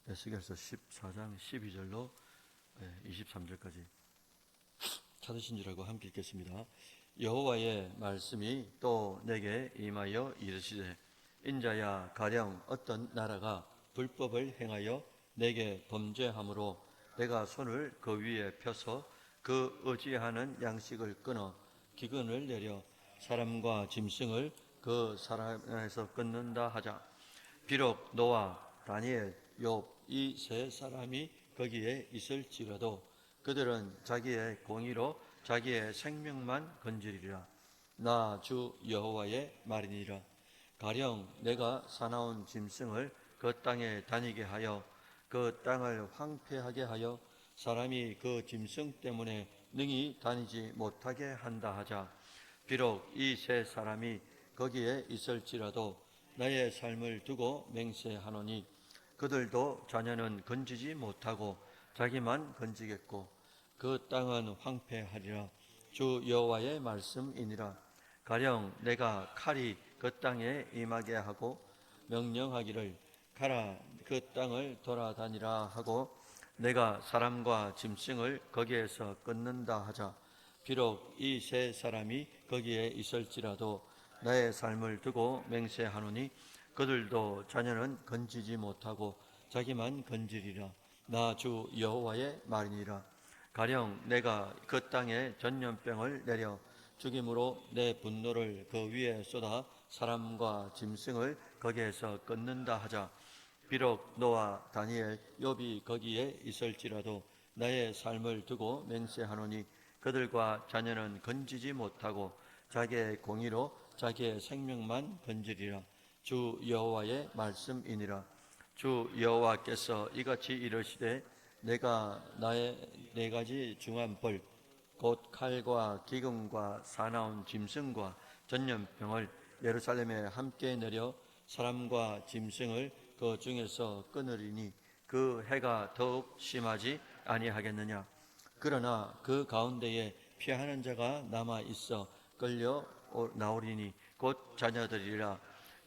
에스겔서 14장 12절로 23절까지 찾으신 줄 알고 함께 읽겠습니다. 여호와의 말씀이 또 내게 임하여 이르시되, 인자야, 가령 어떤 나라가 불법을 행하여 내게 범죄함으로 내가 손을 그 위에 펴서 그 의지하는 양식을 끊어 기근을 내려 사람과 짐승을 그 사람에서 끊는다 하자. 비록 노아, 다니엘, 욥 이 세 사람이 거기에 있을지라도 그들은 자기의 공의로 자기의 생명만 건지리라. 나 주 여호와의 말이니라. 가령 내가 사나운 짐승을 그 땅에 다니게 하여 그 땅을 황폐하게 하여 사람이 그 짐승 때문에 능히 다니지 못하게 한다 하자. 비록 이 세 사람이 거기에 있을지라도 나의 삶을 두고 맹세하노니 그들도 자녀는 건지지 못하고 자기만 건지겠고 그 땅은 황폐하리라. 주 여호와의 말씀이니라. 가령 내가 칼이 그 땅에 임하게 하고 명령하기를 가라 그 땅을 돌아다니라 하고 내가 사람과 짐승을 거기에서 끊는다 하자. 비록 이 세 사람이 거기에 있을지라도 나의 삶을 두고 맹세하노니 그들도 자녀는 건지지 못하고 자기만 건지리라. 나 주 여호와의 말이니라. 가령 내가 그 땅에 전염병을 내려 죽임으로 내 분노를 그 위에 쏟아 사람과 짐승을 거기에서 끊는다 하자. 비록 노아, 다니엘, 욥이 거기에 있을지라도 나의 삶을 두고 맹세하노니 그들과 자녀는 건지지 못하고 자기의 공의로 자기의 생명만 건지리라. 주 여호와의 말씀이니라. 주 여호와께서 이같이 이르시되, 내가 나의 네 가지 중한 벌 곧 칼과 기근과 사나운 짐승과 전염병을 예루살렘에 함께 내려 사람과 짐승을 그 중에서 끊으리니 그 해가 더욱 심하지 아니하겠느냐. 그러나 그 가운데에 피하는 자가 남아 있어 끌려 나오리니 곧 자녀들이라.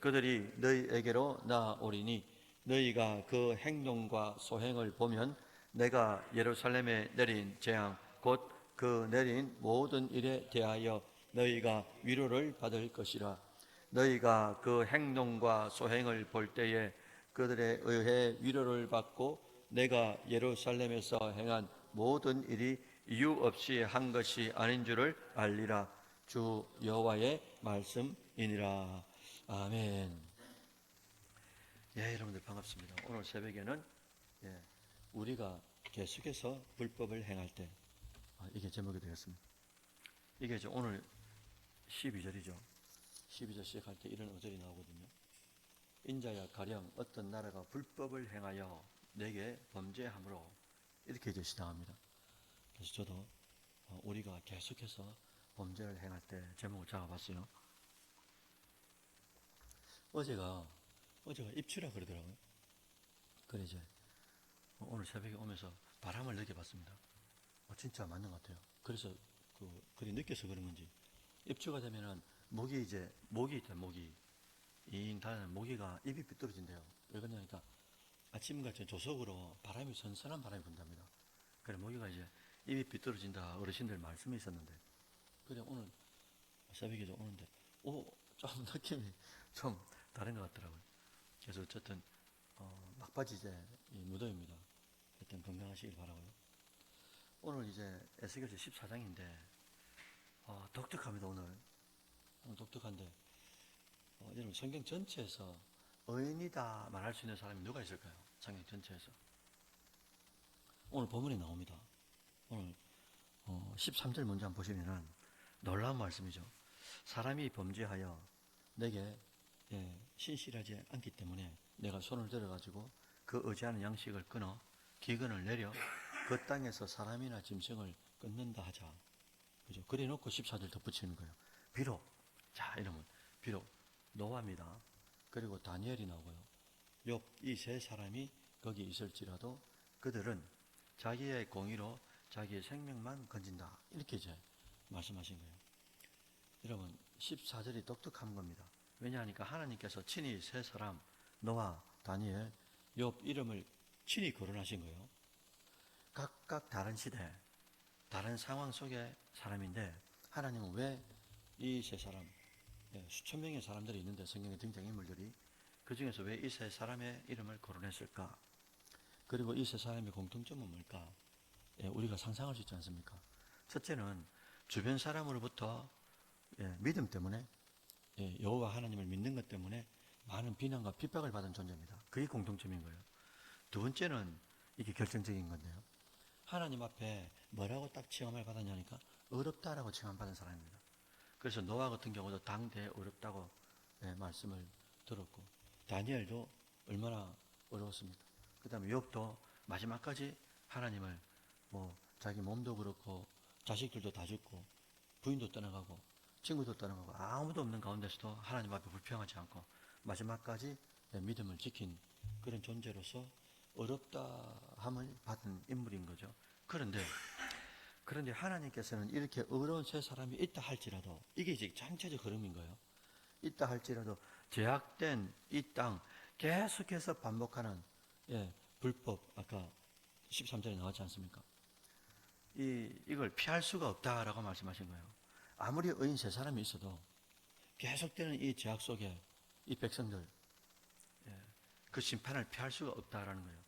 그들이 너희에게로 나오리니 너희가 그 행동과 소행을 보면 내가 예루살렘에 내린 재앙 곧 그 내린 모든 일에 대하여 너희가 위로를 받을 것이라. 너희가 그 행동과 소행을 볼 때에 그들에 의해 위로를 받고 내가 예루살렘에서 행한 모든 일이 이유 없이 한 것이 아닌 줄을 알리라. 주 여호와의 말씀이니라. 아멘. 예, 여러분들 반갑습니다. 오늘 새벽에는 우리가 계속해서 불법을 행할 때, 이게 제목이 되겠습니다. 이게 오늘 12절이죠. 12절 시작할 때 이런 어절이 나오거든요. 인자야, 가령 어떤 나라가 불법을 행하여 내게 범죄함으로, 이렇게 이제 시작합니다. 그래서 저도 우리가 계속해서 범죄를 행할 때 제목을 잡아봤어요. 어제가 입추라 그러더라고요. 그래 이제 오늘 새벽에 오면서 바람을 느껴봤습니다. 진짜 맞는 것 같아요. 그래서 그리 느껴서 그런 건지 입추가 되면은 목이 있다, 목이 잉 닿는 모기가 입이 삐뚤어진대요. 왜 그러냐니까 아침같이 조석으로 선선한 바람이 분답니다. 그래 모기가 이제 입이 삐뚤어진다 어르신들 말씀이 있었는데, 그래 오늘 새벽에 오는데 좀 느낌이 좀 다른 것 같더라고요. 그래서 어쨌든 막바지 이 무더위입니다. 하여튼 건강하시길 바라고요. 오늘 이제 에스겔서 14장인데 독특합니다. 오늘 독특한데 여러분 성경 전체에서 의인이다 말할 수 있는 사람이 누가 있을까요? 성경 전체에서 오늘 본문에 나옵니다. 오늘 13절 먼저 한번 보시면은 놀라운 말씀이죠. 사람이 범죄하여 내게 신실하지 않기 때문에 내가 손을 들어가지고 그 의지하는 양식을 끊어 기근을 내려 그 땅에서 사람이나 짐승을 끊는다 하자. 그죠? 그래 놓고 14절 덧붙이는 거예요. 비록, 자, 이러면 비록 노아입니다. 그리고 다니엘이 나오고요. 욥 이 세 사람이 거기 있을지라도 그들은 자기의 공의로 자기의 생명만 건진다. 이렇게 이제 말씀하신 거예요. 여러분 14절이 독특한 겁니다. 왜냐하니까 하나님께서 친히 세 사람 노아, 다니엘, 욥 이름을 친히 거론하신 거예요. 각각 다른 시대, 다른 상황 속의 사람인데 하나님은 왜 이 세 사람, 수천 명의 사람들이 있는데 성경에 등장인물들이 그 중에서 왜 이 세 사람의 이름을 거론했을까? 그리고 이 세 사람의 공통점은 뭘까? 우리가 상상할 수 있지 않습니까? 첫째는 주변 사람으로부터 믿음 때문에 여호와 하나님을 믿는 것 때문에 많은 비난과 핍박을 받은 존재입니다. 그게 공통점인 거예요. 두 번째는 이게 결정적인 건데요. 하나님 앞에 뭐라고 딱 칭함을 받았냐니까 어렵다라고 칭함받은 사람입니다. 그래서 노아 같은 경우도 당대에 어렵다고 말씀을 들었고 다니엘도 얼마나 어려웠습니까? 그 다음에 욥도 마지막까지 하나님을 자기 몸도 그렇고 자식들도 다 죽고 부인도 떠나가고 친구도 떠나가고 아무도 없는 가운데서도 하나님 앞에 불평하지 않고 마지막까지 믿음을 지킨 그런 존재로서 어렵다함을 받은 인물인 거죠. 그런데 하나님께서는 이렇게 어려운 세 사람이 있다 할지라도 이게 이제 전체적 흐름인 거예요. 있다 할지라도 제약된 이 땅 계속해서 반복하는 불법 아까 13절에 나왔지 않습니까? 이걸 피할 수가 없다라고 말씀하신 거예요. 아무리 의인 세 사람이 있어도 계속되는 이 제약 속에 이 백성들 그 심판을 피할 수가 없다라는 거예요.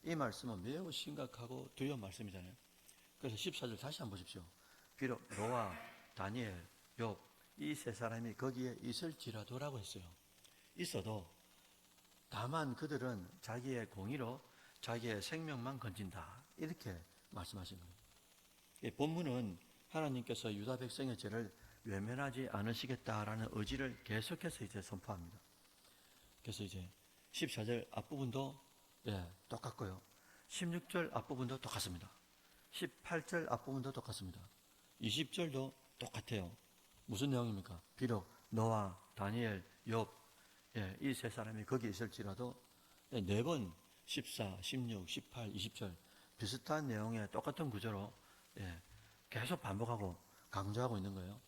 이 말씀은 매우 심각하고 두려운 말씀이잖아요. 그래서 14절 다시 한번 보십시오. 비록 노아, 다니엘, 욥 이 세 사람이 거기에 있을지라도라고 했어요. 있어도 다만 그들은 자기의 공의로 자기의 생명만 건진다. 이렇게 말씀하신 거예요. 본문은 하나님께서 유다 백성의 죄를 외면하지 않으시겠다라는 의지를 계속해서 이제 선포합니다. 그래서 이제 14절 앞부분도 똑같고요. 16절 앞부분도 똑같습니다. 18절 앞부분도 똑같습니다. 20절도 똑같아요. 무슨 내용입니까? 비록 노아, 다니엘, 욥 이 세 사람이 거기 있을지라도 4번 14, 16, 18, 20절 비슷한 내용의 똑같은 구조로 계속 반복하고 강조하고 있는 거예요.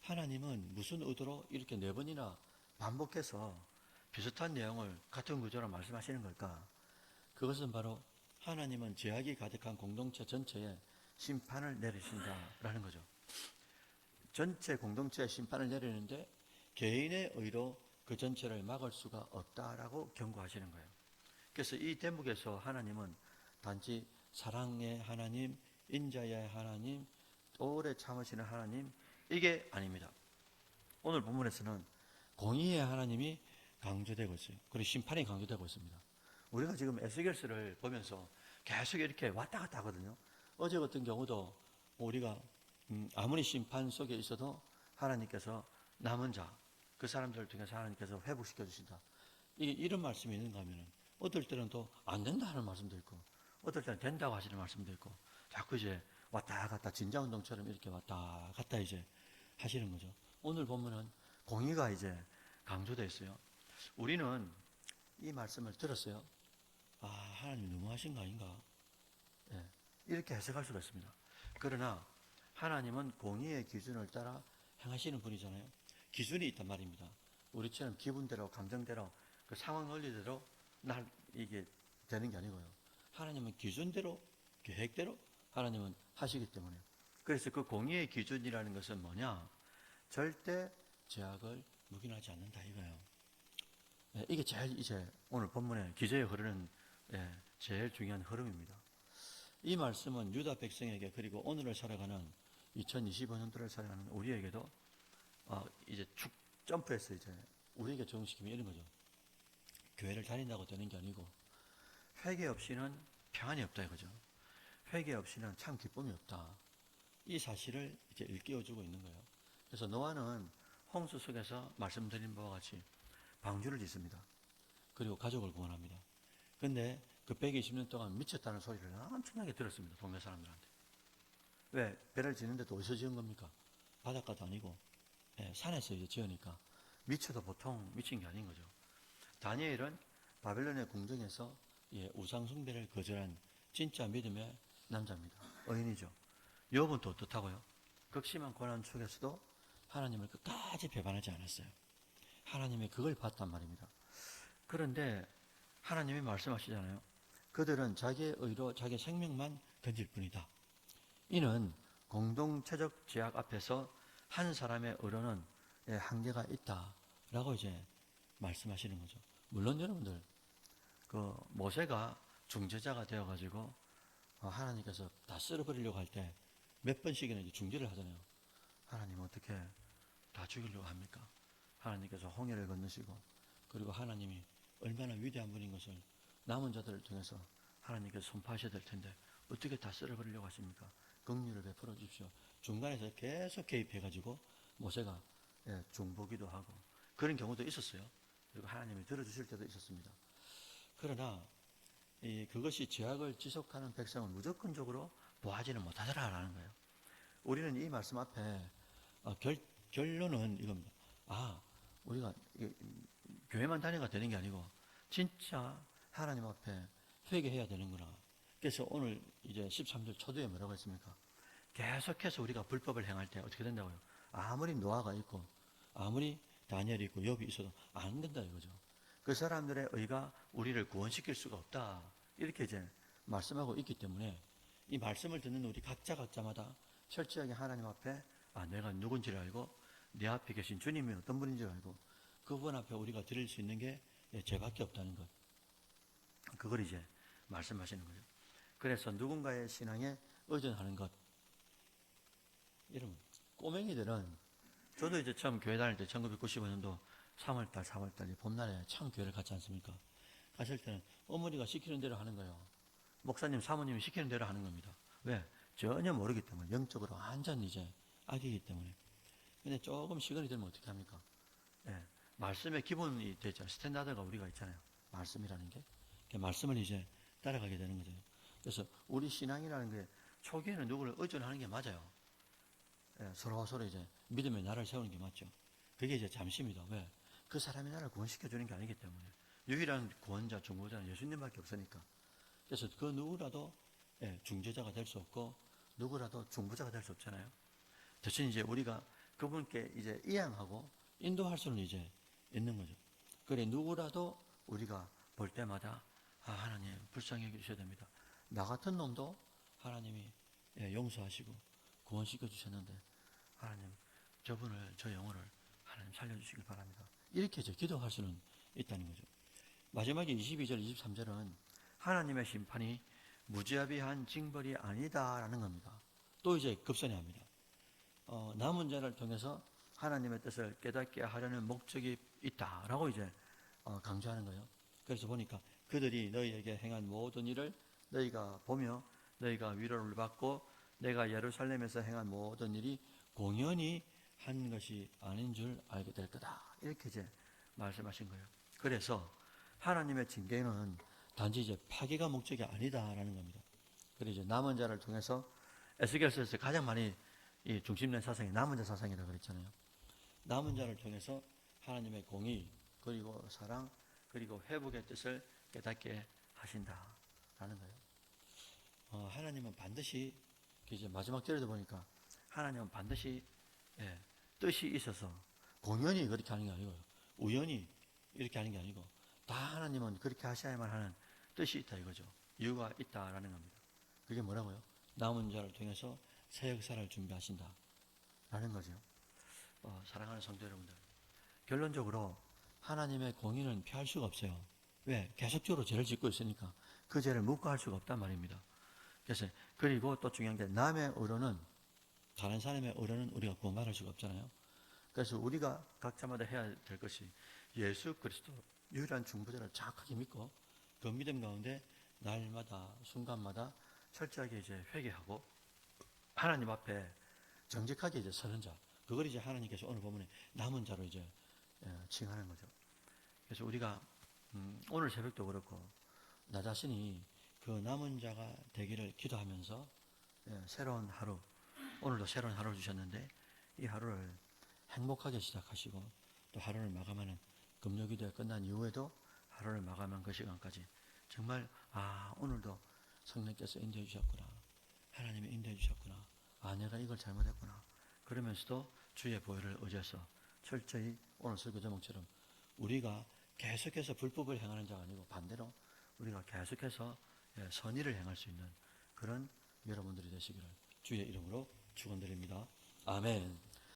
하나님은 무슨 의도로 이렇게 4번이나 반복해서 비슷한 내용을 같은 구조로 말씀하시는 걸까? 그것은 바로 하나님은 죄악이 가득한 공동체 전체에 심판을 내리신다라는 거죠. 전체 공동체에 심판을 내리는데 개인의 의로 그 전체를 막을 수가 없다라고 경고하시는 거예요. 그래서 이 대목에서 하나님은 단지 사랑의 하나님, 인자의 하나님, 오래 참으시는 하나님 이게 아닙니다. 오늘 본문에서는 공의의 하나님이 강조되고 있어요. 그리고 심판이 강조되고 있습니다. 우리가 지금 에스겔서를 보면서 계속 이렇게 왔다 갔다 하거든요. 어제 같은 경우도 우리가 아무리 심판 속에 있어도 하나님께서 남은 자, 그 사람들을 통해서 하나님께서 회복시켜 주신다. 이런 말씀이 있는가 하면 어떨 때는 또 안 된다 하는 말씀도 있고 어떨 때는 된다고 하시는 말씀도 있고 자꾸 이제 왔다 갔다 진자운동처럼 이렇게 왔다 갔다 이제 하시는 거죠. 오늘 보면은 공의가 이제 강조되어 있어요. 우리는 이 말씀을 들었어요. 아, 하나님 너무하신 거 아닌가? 이렇게 해석할 수가 있습니다. 그러나 하나님은 공의의 기준을 따라 행하시는 분이잖아요. 기준이 있단 말입니다. 우리처럼 기분대로, 감정대로, 그 상황 논리대로 이게 되는 게 아니고요. 하나님은 기준대로, 계획대로 하나님은 하시기 때문에. 그래서 그 공의의 기준이라는 것은 뭐냐? 절대 죄악을 묵인하지 않는다 이거예요. 이게 제일 이제 오늘 본문에 기저에 흐르는 제일 중요한 흐름입니다. 이 말씀은 유다 백성에게 그리고 오늘을 살아가는 2025년도를 살아가는 우리에게도 이제 축 점프해서 이제 우리에게 적용시키면 이런 거죠. 교회를 다닌다고 되는 게 아니고 회개 없이는 평안이 없다 이거죠. 회개 없이는 참 기쁨이 없다. 이 사실을 이제 일깨워주고 있는 거예요. 그래서 노아는 홍수 속에서 말씀드린 바와 같이 방주를 짓습니다. 그리고 가족을 구원합니다. 근데 그 120년 동안 미쳤다는 소리를 엄청나게 들었습니다. 동네 사람들한테. 왜? 배를 짓는데도 어디서 지은 겁니까? 바닷가도 아니고 산에서 이제 지으니까 미쳐도 보통 미친 게 아닌 거죠. 다니엘은 바벨론의 궁정에서 우상 숭배를 거절한 진짜 믿음의 남자입니다. 의인이죠. 욥은 또 어떻다고요? 극심한 고난 속에서도 하나님을 끝까지 배반하지 않았어요. 하나님의 그걸 봤단 말입니다. 그런데 하나님이 말씀하시잖아요. 그들은 자기의 의로 자기 생명만 던질 뿐이다. 이는 공동체적 제약 앞에서 한 사람의 의로는 한계가 있다라고 이제 말씀하시는 거죠. 물론 여러분들 그 모세가 중재자가 되어가지고 하나님께서 다 쓸어버리려고 할 때 몇 번씩이나 이제 중재를 하잖아요. 하나님 어떻게 다 죽이려고 합니까? 하나님께서 홍해를 건너시고 그리고 하나님이 얼마나 위대한 분인 것을 남은 자들을 통해서 하나님께서 선포하셔야 될 텐데 어떻게 다 쓸어버리려고 하십니까? 긍휼을 베풀어 주십시오. 중간에서 계속 개입해가지고 모세가 중보기도 하고 그런 경우도 있었어요. 그리고 하나님이 들어주실 때도 있었습니다. 그러나 그것이 죄악을 지속하는 백성을 무조건적으로 보하지는 못하더라라는 거예요. 우리는 이 말씀 앞에 결론은 이겁니다. 우리가 교회만 다녀가 되는 게 아니고 진짜 하나님 앞에 회개해야 되는구나. 그래서 오늘 이제 13절 초두에 뭐라고 했습니까? 계속해서 우리가 불법을 행할 때 어떻게 된다고요? 아무리 노아가 있고 아무리 다니엘이 있고 욥이 있어도 안 된다 이거죠. 그 사람들의 의가 우리를 구원시킬 수가 없다. 이렇게 이제 말씀하고 있기 때문에 이 말씀을 듣는 우리 각자마다 철저하게 하나님 앞에 내가 누군지를 알고 내 앞에 계신 주님이 어떤 분인지를 알고 그분 앞에 우리가 드릴 수 있는 게 죄밖에 없다는 것. 그걸 이제 말씀하시는 거죠. 그래서 누군가의 신앙에 의존하는 것. 여러분, 꼬맹이들은 저도 이제 처음 교회 다닐 때 1995년도 3월달, 4월달 봄날에 참 교회를 갔지 않습니까? 갔을 때는 어머니가 시키는 대로 하는 거예요. 목사님, 사모님이 시키는 대로 하는 겁니다. 왜? 전혀 모르기 때문에 영적으로 완전 이제 악이기 때문에. 근데 조금 시간이 되면 어떻게 합니까? 말씀의 기본이 되죠. 스탠다드가 우리가 있잖아요. 말씀이라는 게. 말씀을 이제 따라가게 되는 거죠. 그래서 우리 신앙이라는 게 초기에는 누구를 의존하는 게 맞아요. 서로 이제 믿음의 나를 세우는 게 맞죠. 그게 이제 잠시입니다. 왜? 그 사람이 나를 구원시켜주는 게 아니기 때문에. 유일한 구원자, 중보자는 예수님밖에 없으니까. 그래서 그 누구라도 중재자가 될 수 없고 누구라도 중보자가 될 수 없잖아요. 대신 이제 우리가 그분께 이제 이양하고 인도할 수는 이제 있는 거죠. 그래 누구라도 우리가 볼 때마다 하나님 불쌍히 여겨주셔야 됩니다. 나 같은 놈도 하나님이 용서하시고 구원시켜 주셨는데 하나님 저분을 저 영혼을 하나님 살려주시길 바랍니다. 이렇게 이제 기도할 수는 있다는 거죠. 마지막에 22절 23절은 하나님의 심판이 무자비한 징벌이 아니다라는 겁니다. 또 이제 급선회합니다. 남은 자를 통해서 하나님의 뜻을 깨닫게 하려는 목적이 있다라고 이제 강조하는 거예요. 그래서 보니까 그들이 너희에게 행한 모든 일을 너희가 보며 너희가 위로를 받고 내가 예루살렘에서 행한 모든 일이 공연히 한 것이 아닌 줄 알게 될 거다. 이렇게 이제 말씀하신 거예요. 그래서 하나님의 징계는 단지 이제 파괴가 목적이 아니다라는 겁니다. 그리고 이제 남은 자를 통해서 에스겔서에서 가장 많이 이 중심된 사상이 남은 자 사상이라고 그랬잖아요. 남은 자를 통해서 하나님의 공의 그리고 사랑 그리고 회복의 뜻을 깨닫게 하신다라는 거예요. 하나님은 반드시 이제 마지막 절에도 보니까 하나님은 반드시 뜻이 있어서 공연히 그렇게 하는 게 아니고요. 우연히 이렇게 하는 게 아니고 다 하나님은 그렇게 하셔야만 하는 뜻이 있다 이거죠. 이유가 있다라는 겁니다. 그게 뭐라고요? 남은 자를 통해서 새 역사를 준비하신다 라는 거죠. 사랑하는 성도 여러분들, 결론적으로 하나님의 공의는 피할 수가 없어요. 왜? 계속적으로 죄를 짓고 있으니까 그 죄를 묵과할 수가 없단 말입니다. 그래서 그리고 또 중요한 게 남의 의로는 다른 사람의 의로는 우리가 구원받을 수가 없잖아요. 그래서 우리가 각자마다 해야 될 것이 예수 그리스도 유일한 중보자를 정확하게 믿고 그 믿음 가운데 날마다 순간마다 철저하게 이제 회개하고 하나님 앞에 정직하게 이제 서는 자, 그걸 이제 하나님께서 오늘 본문에 남은 자로 이제 칭하는 거죠. 그래서 우리가 오늘 새벽도 그렇고 나 자신이 그 남은 자가 되기를 기도하면서 새로운 하루, 오늘도 새로운 하루를 주셨는데 이 하루를 행복하게 시작하시고 또 하루를 마감하는 금요기도에 끝난 이후에도 하루를 마감한 그 시간까지 정말 오늘도 성령께서 인도해 주셨구나, 하나님이 인도해 주셨구나, 내가 이걸 잘못했구나 그러면서도 주의 보혈을 의지해서 철저히 오늘 설교 제목처럼 우리가 계속해서 불법을 행하는 자가 아니고 반대로 우리가 계속해서 선의를 행할 수 있는 그런 여러분들이 되시기를 주의 이름으로 축원드립니다. 아멘.